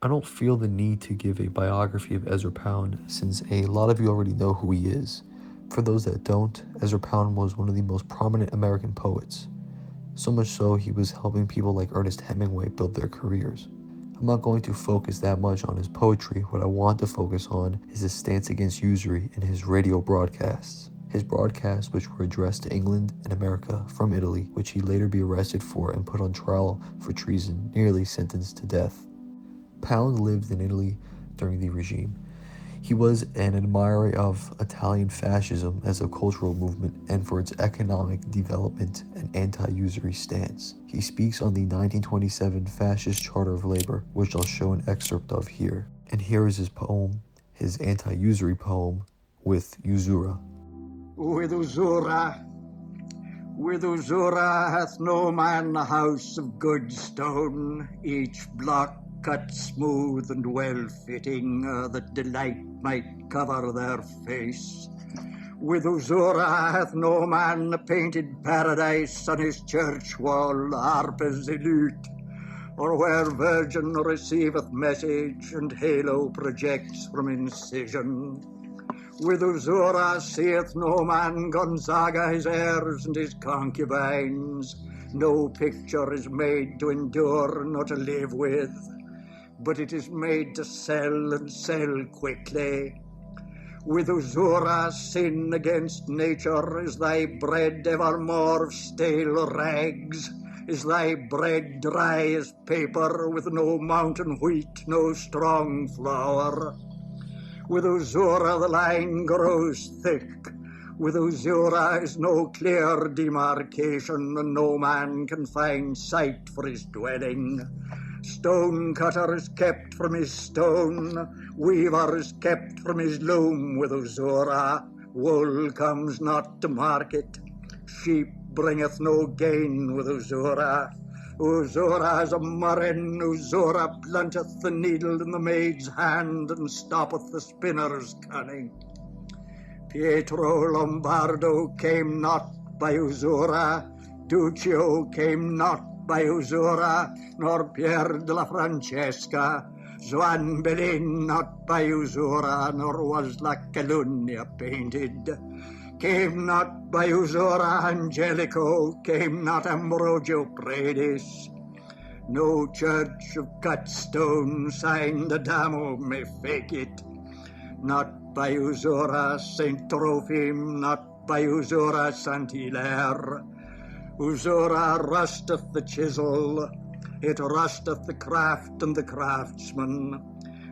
I don't feel the need to give a biography of Ezra Pound since a lot of you already know who he is. For those that don't, Ezra Pound was one of the most prominent American poets. So much so, he was helping people like Ernest Hemingway build their careers. I'm not going to focus that much on his poetry. What I want to focus on is his stance against usury in his radio broadcasts. His broadcasts, which were addressed to England and America from Italy, which he later be arrested for and put on trial for treason, nearly sentenced to death. Pound lived in Italy during the regime. He was an admirer of Italian fascism as a cultural movement and for its economic development and anti-usury stance. He speaks on the 1927 Fascist Charter of Labor, which I'll show an excerpt of here. And here is his poem, his anti-usury poem, with Usura. With Usura hath no man a house of good stone, each block cut smooth and well-fitting, that delight might cover their face. With Usura hath no man a painted paradise on his church wall, harpers elute, or where virgin receiveth message and halo projects from incision. With Usura seeth no man Gonzaga his heirs and his concubines. No picture is made to endure nor to live with, but it is made to sell and sell quickly. With Usura, sin against nature is thy bread evermore of stale rags, is thy bread dry as paper with no mountain wheat, no strong flour. With Usura the line grows thick, with Usura is no clear demarcation, and no man can find site for his dwelling. Stone cutter is kept from his stone, weaver is kept from his loom with Usura. Wool comes not to market, sheep bringeth no gain with Usura. Usura is a murrain, Usura blunteth the needle in the maid's hand and stoppeth the spinner's cunning. Pietro Lombardo came not by Usura, Duccio came not by Usura, nor Pier della Francesca, Juan Bellin not by Usura, nor was La Calunnia painted. Came not by Usura Angelico, came not Ambrogio Predis. No church of cut stone signed Adamo may fake it. Not by Usura Saint Trophim, not by Usura Saint Hilaire. Usura rusteth the chisel, it rusteth the craft and the craftsman.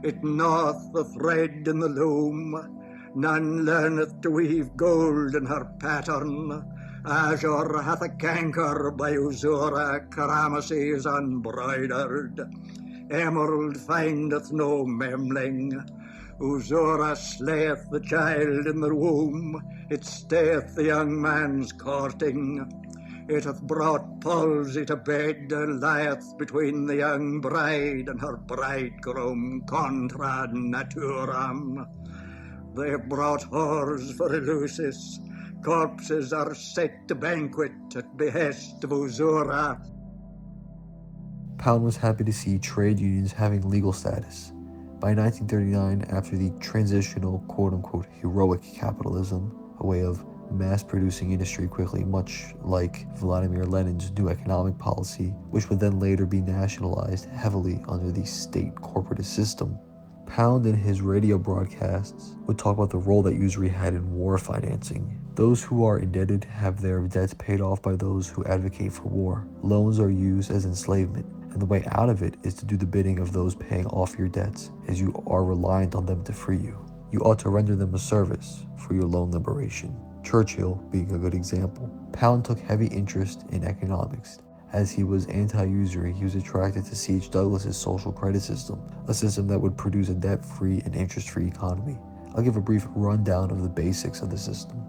It gnaweth the thread in the loom. None learneth to weave gold in her pattern. Azure hath a canker by Usura, Karamasi is unbroidered. Emerald findeth no memling. Usura slayeth the child in the womb, it stayeth the young man's courting. It hath brought palsy to bed, lieth between the young bride and her bridegroom, contra naturam. They have brought whores for Eleusis. Corpses are set to banquet at behest of Usura. Pound was happy to see trade unions having legal status. By 1939, after the transitional quote-unquote heroic capitalism, a way of mass-producing industry quickly, much like Vladimir Lenin's new economic policy, which would then later be nationalized heavily under the state corporatist system, Pound in his radio broadcasts would talk about the role that usury had in war financing. Those who are indebted have their debts paid off by those who advocate for war. Loans are used as enslavement, and the way out of it is to do the bidding of those paying off your debts, as you are reliant on them to free you. You ought to render them a service for your loan liberation. Churchill being a good example. Pound took heavy interest in economics. As he was anti-usury, he was attracted to C.H. Douglas's social credit system, a system that would produce a debt-free and interest-free economy. I'll give a brief rundown of the basics of the system.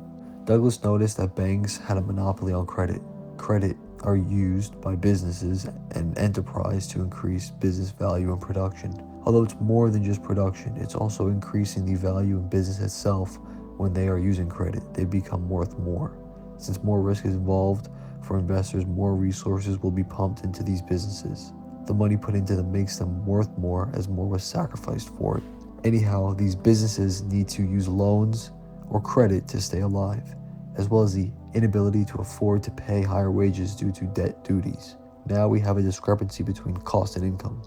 Douglas noticed that banks had a monopoly on credit. Credit are used by businesses and enterprise to increase business value and production. Although it's more than just production, it's also increasing the value in business itself. When they are using credit, they become worth more. Since more risk is involved for investors, more resources will be pumped into these businesses. the money put into them makes them worth more as more was sacrificed for it. Anyhow, these businesses need to use loans or credit to stay alive, as well as the inability to afford to pay higher wages due to debt duties. Now we have a discrepancy between cost and income.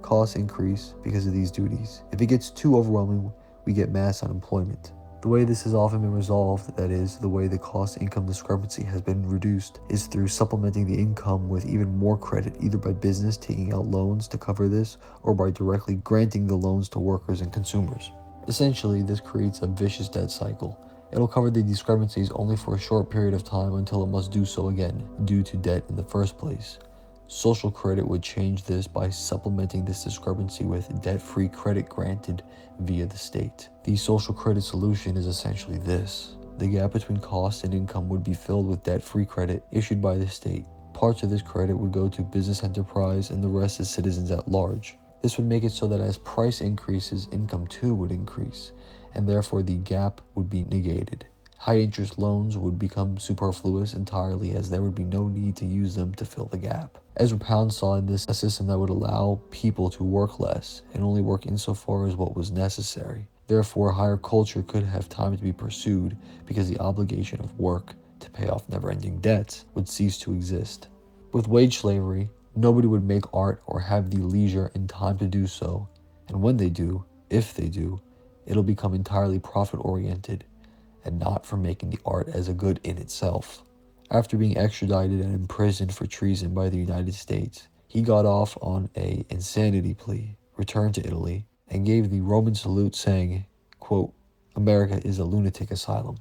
Costs increase because of these duties. If it gets too overwhelming, we get mass unemployment. The way this has often been resolved, that is, the way the cost-income discrepancy has been reduced, is through supplementing the income with even more credit, either by business taking out loans to cover this, or by directly granting the loans to workers and consumers. Essentially, this creates a vicious debt cycle. It'll cover the discrepancies only for a short period of time until it must do so again, due to debt in the first place. Social credit would change this by supplementing this discrepancy with debt-free credit granted via the state. The social credit solution is essentially this. The gap between cost and income would be filled with debt-free credit issued by the state. Parts of this credit would go to business enterprise and the rest is citizens at large. This would make it so that as price increases, income too would increase, and therefore the gap would be negated. High interest loans would become superfluous entirely, as there would be no need to use them to fill the gap. Ezra Pound saw in this a system that would allow people to work less and only work insofar as what was necessary. Therefore, higher culture could have time to be pursued because the obligation of work to pay off never-ending debts would cease to exist. With wage slavery, nobody would make art or have the leisure and time to do so, and when they do, if they do, it'll become entirely profit-oriented and not for making the art as a good in itself. After being extradited and imprisoned for treason by the United States, he got off on an insanity plea, returned to Italy, and gave the Roman salute saying, quote, "America is a lunatic asylum."